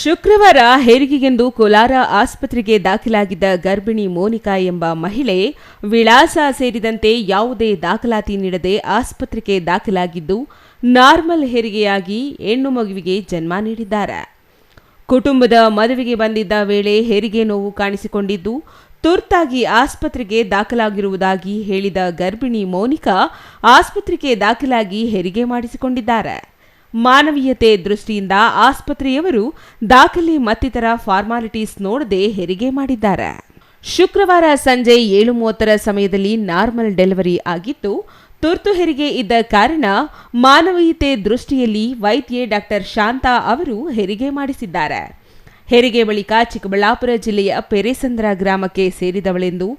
ಶುಕ್ರವಾರ ಹೆರಿಗೆಗೆಂದು ಕೋಲಾರ ಆಸ್ಪತ್ರೆಗೆ ದಾಖಲಾಗಿದ್ದ ಗರ್ಭಿಣಿ ಮೋನಿಕಾ ಎಂಬ ಮಹಿಳೆ ವಿಳಾಸ ಸೇರಿದಂತೆ ಯಾವುದೇ ದಾಖಲಾತಿ ನೀಡದೆ ಆಸ್ಪತ್ರೆಗೆ ದಾಖಲಾಗಿದ್ದು ನಾರ್ಮಲ್ ಹೆರಿಗೆಯಾಗಿ ಹೆಣ್ಣು ಮಗುವಿಗೆ ಜನ್ಮ ನೀಡಿದ್ದಾರೆ. ಕುಟುಂಬದ ಮದುವೆಗೆ ಬಂದಿದ್ದ ವೇಳೆ ಹೆರಿಗೆ ನೋವು ಕಾಣಿಸಿಕೊಂಡಿದ್ದು ತುರ್ತಾಗಿ ಆಸ್ಪತ್ರೆಗೆ ದಾಖಲಾಗಿರುವುದಾಗಿ ಹೇಳಿದ ಗರ್ಭಿಣಿ ಮೋನಿಕಾ ಆಸ್ಪತ್ರೆಗೆ ದಾಖಲಾಗಿ ಹೆರಿಗೆ ಮಾಡಿಸಿಕೊಂಡಿದ್ದಾರೆ. ಮಾನವೀಯತೆ ದೃಷ್ಟಿಯಿಂದ ಆಸ್ಪತ್ರೆಯವರು ದಾಖಲೆ ಮತ್ತಿತರ ಫಾರ್ಮಾಲಿಟೀಸ್ ನೋಡದೆ ಹೆರಿಗೆ ಮಾಡಿದ್ದಾರೆ. ಶುಕ್ರವಾರ ಸಂಜೆ 7:30 ಸಮಯದಲ್ಲಿ ನಾರ್ಮಲ್ ಡೆಲಿವರಿ ಆಗಿದ್ದು ತುರ್ತು ಹೆರಿಗೆ ಇದ್ದ ಕಾರಣ ಮಾನವೀಯತೆ ದೃಷ್ಟಿಯಲ್ಲಿ ವೈದ್ಯೆ ಡಾಕ್ಟರ್ ಶಾಂತಾ ಅವರು ಹೆರಿಗೆ ಮಾಡಿಸಿದ್ದಾರೆ. ಹೆರಿಗೆ ಬಳಿಕ ಚಿಕ್ಕಬಳ್ಳಾಪುರ ಜಿಲ್ಲೆಯ ಪೆರೇಸಂದ್ರ ಗ್ರಾಮಕ್ಕೆ ಸೇರಿದವಳೆಂದು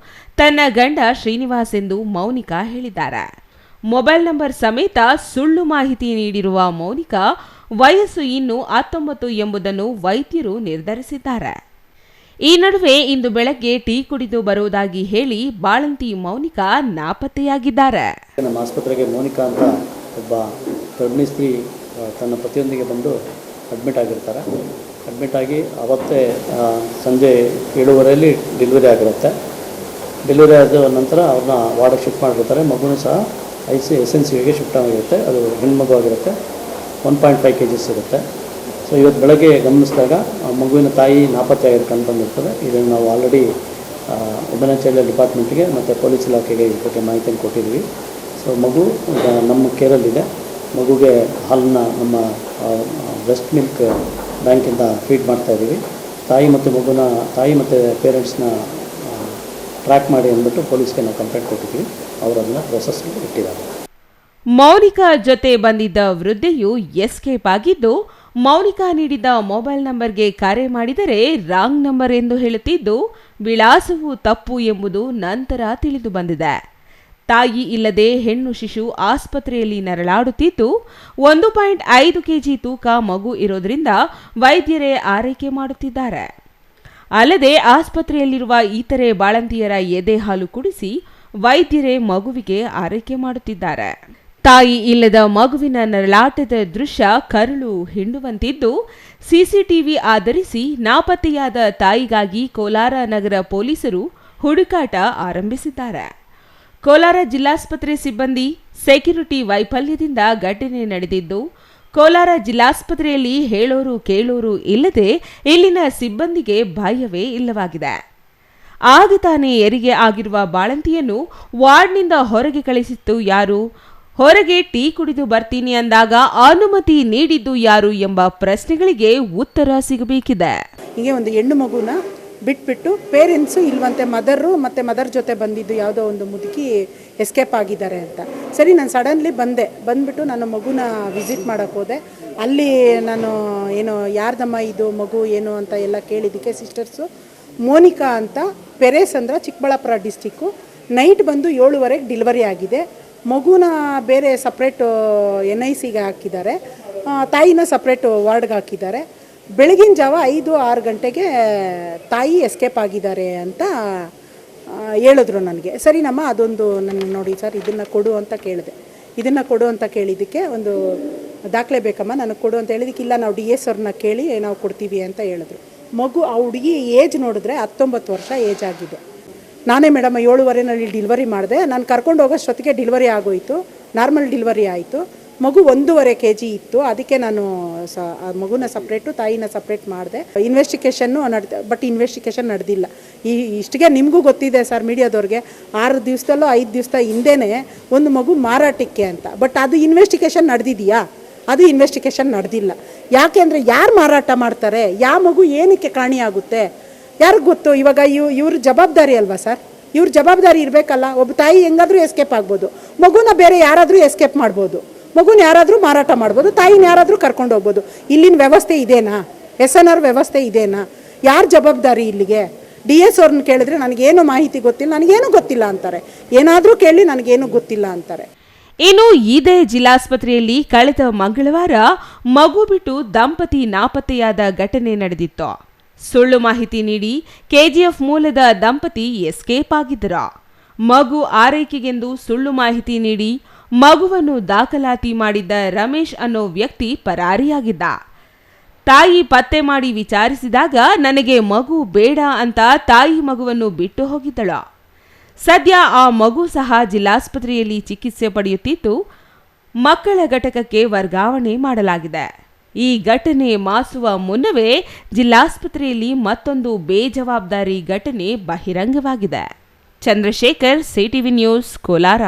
ತನ್ನ ಗಂಡ ಶ್ರೀನಿವಾಸ್ ಎಂದು ಮೌನಿಕಾ ಹೇಳಿದ್ದಾರೆ. ಮೊಬೈಲ್ ನಂಬರ್ ಸಮೇತ ಸುಳ್ಳು ಮಾಹಿತಿ ನೀಡಿರುವ ಮೌನಿಕಾ ವಯಸ್ಸು ಇನ್ನು 19 ಎಂಬುದನ್ನು ವೈದ್ಯರು ನಿರ್ಧರಿಸಿದ್ದಾರೆ. ಈ ನಡುವೆ ಇಂದು ಬೆಳಗ್ಗೆ ಟೀ ಕುಡಿದು ಬರುವುದಾಗಿ ಹೇಳಿ ಬಾಳಂತಿ ಮೌನಿಕಾ ನಾಪತ್ತೆಯಾಗಿದ್ದಾರೆ. ನಮ್ಮ ಆಸ್ಪತ್ರೆಗೆ ಮೌನಿಕಾ ಅಂತ ಒಬ್ಬ ಗರ್ಭಿಣಿ ಸ್ತ್ರೀ ತನ್ನ ಪತಿಯೊಂದಿಗೆ ಬಂದು ಅಡ್ಮಿಟ್ ಆಗಿರ್ತಾರೆ. ಅಡ್ಮಿಟ್ ಆಗಿ ಅವತ್ತೇ ಸಂಜೆ 7:30 ಡೆಲಿವರಿ ಆಗಿರುತ್ತೆ. ಡೆಲಿವರಿ ಆದ ನಂತರ ಅವ್ರನ್ನ ವಾರ್ಡಿಗೆ ಶಿಫ್ಟ್ ಮಾಡಿರ್ತಾರೆ. ಮಗುನೂ ಸಹ SNCಗೆ ಶಿಫ್ಟ್ ಆಗಿರುತ್ತೆ. ಅದು ಹೆಣ್ಮಗು ಆಗಿರುತ್ತೆ. 1.5 kg ಇರುತ್ತೆ. ಸೊ ಇವತ್ತು ಬೆಳಗ್ಗೆ ಗಮನಿಸಿದಾಗ ಮಗುವಿನ ತಾಯಿ ನಾಪತ್ತೆ ಆಗಿರ್ಕೊಂಡು ಬಂದಿರ್ತದೆ. ಇದನ್ನು ನಾವು ಆಲ್ರೆಡಿ ವುಮೆನ್ ಚೈಲ್ಡ್ ಡಿಪಾರ್ಟ್ಮೆಂಟ್ಗೆ ಮತ್ತು ಪೊಲೀಸ್ ಇಲಾಖೆಗೆ ಈ ಬಗ್ಗೆ ಮಾಹಿತಿಯನ್ನು ಕೊಟ್ಟಿದ್ವಿ. ಸೊ ಮಗು ನಮ್ಮ ಕೇರಲ್ಲಿದೆ. ಮಗುಗೆ ಹಾಲನ್ನ ನಮ್ಮ ಬ್ರೆಸ್ಟ್ ಮಿಲ್ಕ್ ಬ್ಯಾಂಕಿಂದ ಫೀಡ್ ಮಾಡ್ತಾಯಿದ್ದೀವಿ. ತಾಯಿ ಮತ್ತು ಪೇರೆಂಟ್ಸ್ನ ಟ್ರ್ಯಾಕ್ ಮಾಡಿ ಅಂದ್ಬಿಟ್ಟು ಪೊಲೀಸ್ಗೆ ನಾವು ಕಂಪ್ಲೇಂಟ್ ಕೊಟ್ಟಿದ್ದೀವಿ. ಅವರು ಅದನ್ನ ಪ್ರೊಸೆಸ್ ಇಟ್ಟಿದ್ದಾರೆ. ಮೌನಿಕಾ ಜೊತೆ ಬಂದಿದ್ದ ವೃದ್ಧೆಯು ಎಸ್ಕೇಪ್ ಆಗಿದ್ದು ಮೌನಿಕಾ ನೀಡಿದ್ದ ಮೊಬೈಲ್ ನಂಬರ್ಗೆ ಕರೆ ಮಾಡಿದರೆ ರಾಂಗ್ ನಂಬರ್ ಎಂದು ಹೇಳುತ್ತಿದ್ದು ವಿಳಾಸವು ತಪ್ಪು ಎಂಬುದು ನಂತರ ತಿಳಿದು ಬಂದಿದೆ. ತಾಯಿ ಇಲ್ಲದೆ ಹೆಣ್ಣು ಶಿಶು ಆಸ್ಪತ್ರೆಯಲ್ಲಿ ನರಳಾಡುತ್ತಿದ್ದು 1.5 kg ತೂಕ ಮಗು ಇರೋದ್ರಿಂದ ವೈದ್ಯರೇ ಆರೈಕೆ ಮಾಡುತ್ತಿದ್ದಾರೆ. ಅಲ್ಲದೆ ಆಸ್ಪತ್ರೆಯಲ್ಲಿರುವ ಇತರೆ ಬಾಳಂತಿಯರ ಎದೆ ಹಾಲು ಕುಡಿಸಿ ವೈದ್ಯರೇ ಮಗುವಿಗೆ ಆರೈಕೆ ಮಾಡುತ್ತಿದ್ದಾರೆ. ತಾಯಿ ಇಲ್ಲದ ಮಗುವಿನ ನರಳಾಟದ ದೃಶ್ಯ ಕರುಳು ಹಿಂಡುವಂತಿದ್ದು ಸಿಸಿಟಿವಿ ಆಧರಿಸಿ ನಾಪತ್ತೆಯಾದ ತಾಯಿಗಾಗಿ ಕೋಲಾರ ನಗರ ಪೊಲೀಸರು ಹುಡುಕಾಟ ಆರಂಭಿಸಿದ್ದಾರೆ. ಕೋಲಾರ ಜಿಲ್ಲಾಸ್ಪತ್ರೆ ಸಿಬ್ಬಂದಿ ಸೆಕ್ಯೂರಿಟಿ ವೈಫಲ್ಯದಿಂದ ಘಟನೆ ನಡೆದಿದ್ದು ಕೋಲಾರ ಜಿಲ್ಲಾಸ್ಪತ್ರೆಯಲ್ಲಿ ಹೇಳೋರು ಕೇಳೋರು ಇಲ್ಲದೆ ಇಲ್ಲಿನ ಸಿಬ್ಬಂದಿಗೆ ಭಯವೇ ಇಲ್ಲವಾಗಿದೆ. ಆಗ ತಾನೇ ಹೆರಿಗೆ ಆಗಿರುವ ಬಾಳಂತಿಯನ್ನು ವಾರ್ಡ್ನಿಂದ ಹೊರಗೆ ಕಳಿಸಿತ್ತು ಯಾರು, ಹೊರಗೆ ಟೀ ಕುಡಿದು ಬರ್ತೀನಿ ಅಂದಾಗ ಅನುಮತಿ ನೀಡಿದ್ದು ಯಾರು ಎಂಬ ಪ್ರಶ್ನೆಗಳಿಗೆ ಉತ್ತರ ಸಿಗಬೇಕಿದೆ. ಹೀಗೆ ಒಂದು ಹೆಣ್ಣು ಮಗುನ ಬಿಟ್ಬಿಟ್ಟು ಪೇರೆಂಟ್ಸು ಇಲ್ವಂತೆ, ಮದರ್ ಜೊತೆ ಬಂದಿದ್ದು ಯಾವುದೋ ಒಂದು ಮುದುಕಿ ಎಸ್ಕೇಪ್ ಆಗಿದ್ದಾರೆ ಅಂತ. ಸರಿ, ನಾನು ಸಡನ್ಲಿ ಬಂದ್ಬಿಟ್ಟು ನಾನು ಮಗುನ ವಿಸಿಟ್ ಮಾಡೋಕ್ಕೆ ಹೋದೆ. ಅಲ್ಲಿ ನಾನು ಏನೋ ಯಾರ್ದಮ್ಮ ಇದು ಮಗು ಏನು ಅಂತ ಎಲ್ಲ ಕೇಳಿದ್ದಕ್ಕೆ ಸಿಸ್ಟರ್ಸು ಮೋನಿಕಾ ಅಂತ ಪೆರೇಸಂದ್ರ ಚಿಕ್ಕಬಳ್ಳಾಪುರ ಡಿಸ್ಟಿಕ್ಕು, ನೈಟ್ ಬಂದು 7:30 ಡೆಲಿವರಿ ಆಗಿದೆ. ಮಗುನ ಬೇರೆ ಸಪ್ರೇಟು NICಗೆ ಹಾಕಿದ್ದಾರೆ, ತಾಯಿನ ಸಪ್ರೇಟು ವಾರ್ಡ್ಗೆ ಹಾಕಿದ್ದಾರೆ. ಬೆಳಗಿನ ಜಾವ 5-6 ಗಂಟೆಗೆ ತಾಯಿ ಎಸ್ಕೇಪ್ ಆಗಿದ್ದಾರೆ ಅಂತ ಹೇಳಿದ್ರು ನನಗೆ. ಸರಿನಮ್ಮ, ಅದೊಂದು ನನ್ನ ನೋಡಿ ಸರ್ ಇದನ್ನು ಕೊಡು ಅಂತ ಕೇಳಿದೆ. ಇದನ್ನು ಕೊಡು ಅಂತ ಕೇಳಿದ್ದಕ್ಕೆ ಒಂದು ದಾಖಲೆ ಬೇಕಮ್ಮ ನನಗೆ ಕೊಡು ಅಂತ ಹೇಳಿದಕ್ಕೆ, ಇಲ್ಲ ನಾವು DS ಅವ್ರನ್ನ ಕೇಳಿ ನಾವು ಕೊಡ್ತೀವಿ ಅಂತ ಹೇಳಿದ್ರು. ಮಗು ಆ ಹುಡುಗಿ ಏಜ್ ನೋಡಿದ್ರೆ 19 ವರ್ಷ ಏಜ್ ಆಗಿದೆ. ನಾನೇ ಮೇಡಮ್ 7:30 ಡೆಲಿವರಿ ಮಾಡಿದೆ. ನಾನು ಕರ್ಕೊಂಡು ಹೋಗೋಷ್ಟೊತ್ತಿಗೆ ಡೆಲಿವರಿ ಆಗೋಯಿತು, ನಾರ್ಮಲ್ ಡೆಲಿವರಿ ಆಯಿತು. ಮಗು 1.5 kg ಇತ್ತು. ಅದಕ್ಕೆ ನಾನು ಮಗುನ ಸಪ್ರೇಟು ತಾಯಿನ ಸಪ್ರೇಟ್ ಮಾಡಿದೆ. ಇನ್ವೆಸ್ಟಿಗೇಷನ್ನು ಬಟ್ ಇನ್ವೆಸ್ಟಿಗೇಷನ್ ನಡೆದಿಲ್ಲ. ಇಷ್ಟಿಗೆ ನಿಮಗೂ ಗೊತ್ತಿದೆ ಸರ್ ಮೀಡಿಯಾದವ್ರಿಗೆ, 6 ದಿವಸದಲ್ಲೋ 5 ದಿವಸ ಹಿಂದೆನೇ ಒಂದು ಮಗು ಮಾರಾಟಕ್ಕೆ ಅಂತ. ಬಟ್ ಅದು ಇನ್ವೆಸ್ಟಿಗೇಷನ್ ನಡೆದಿದೆಯಾ? ಅದು ಇನ್ವೆಸ್ಟಿಗೇಷನ್ ನಡೆದಿಲ್ಲ. ಯಾಕೆ ಅಂದರೆ ಯಾರು ಮಾರಾಟ ಮಾಡ್ತಾರೆ, ಯಾವ ಮಗು ಏನಕ್ಕೆ ಕಾಣಿಯಾಗುತ್ತೆ ಯಾರಿಗೆ ಗೊತ್ತು? ಇವಾಗ ಇವ್ರ ಜವಾಬ್ದಾರಿ ಅಲ್ವಾ ಸರ್? ಇವ್ರ ಜವಾಬ್ದಾರಿ ಇರಬೇಕಲ್ಲ. ಒಬ್ಬ ತಾಯಿ ಹೆಂಗಾದರೂ ಎಸ್ಕೇಪ್ ಆಗ್ಬೋದು, ಮಗುನ ಬೇರೆ ಯಾರಾದರೂ ಎಸ್ಕೇಪ್ ಮಾಡ್ಬೋದು, ಮಗುನ ಯಾರಾದರೂ ಮಾರಾಟ ಮಾಡ್ಬೋದು, ತಾಯಿನ ಯಾರಾದರೂ ಕರ್ಕೊಂಡು ಹೋಗ್ಬೋದು. ಇಲ್ಲಿನ ವ್ಯವಸ್ಥೆ ಇದೇನಾ? SNR ವ್ಯವಸ್ಥೆ ಇದೇನಾ? ಯಾರ ಜವಾಬ್ದಾರಿ ಇಲ್ಲಿಗೆ? DS ಅವ್ರನ್ನ ಕೇಳಿದ್ರೆ ನನಗೇನು ಮಾಹಿತಿ ಗೊತ್ತಿಲ್ಲ, ನನಗೇನು ಗೊತ್ತಿಲ್ಲ ಅಂತಾರೆ. ಏನಾದರೂ ಕೇಳಿ ನನಗೇನು ಗೊತ್ತಿಲ್ಲ ಅಂತಾರೆ. ಇನ್ನು ಇದೇ ಜಿಲ್ಲಾಸ್ಪತ್ರೆಯಲ್ಲಿ ಕಳೆದ ಮಂಗಳವಾರ ಮಗು ಬಿಟ್ಟು ದಂಪತಿ ನಾಪತ್ತೆಯಾದ ಘಟನೆ ನಡೆದಿತ್ತು. ಸುಳ್ಳು ಮಾಹಿತಿ ನೀಡಿ KGF ಮೂಲದ ದಂಪತಿ ಎಸ್ಕೇಪ್ ಆಗಿದ್ದರು. ಮಗು ಆರೈಕೆಗೆಂದು ಸುಳ್ಳು ಮಾಹಿತಿ ನೀಡಿ ಮಗುವನ್ನು ದಾಖಲಾತಿ ಮಾಡಿದ್ದ ರಮೇಶ್ ಅನ್ನೋ ವ್ಯಕ್ತಿ ಪರಾರಿಯಾಗಿದ್ದ. ತಾಯಿ ಪತ್ತೆ ಮಾಡಿ ವಿಚಾರಿಸಿದಾಗ ನನಗೆ ಮಗು ಬೇಡ ಅಂತ ತಾಯಿ ಮಗುವನ್ನು ಬಿಟ್ಟು ಹೋಗಿದ್ದಳು. ಸದ್ಯ ಆ ಮಗು ಸಹ ಜಿಲ್ಲಾಸ್ಪತ್ರೆಯಲ್ಲಿ ಚಿಕಿತ್ಸೆ ಪಡೆಯುತ್ತಿದ್ದು ಮಕ್ಕಳ ಘಟಕಕ್ಕೆ ವರ್ಗಾವಣೆ ಮಾಡಲಾಗಿದೆ. ಈ ಘಟನೆ ಮಾಸುವ ಮುನ್ನವೇ ಜಿಲ್ಲಾಸ್ಪತ್ರೆಯಲ್ಲಿ ಮತ್ತೊಂದು ಬೇಜವಾಬ್ದಾರಿ ಘಟನೆ ಬಹಿರಂಗವಾಗಿದೆ. Chandrashekar, CTV news, Kolar.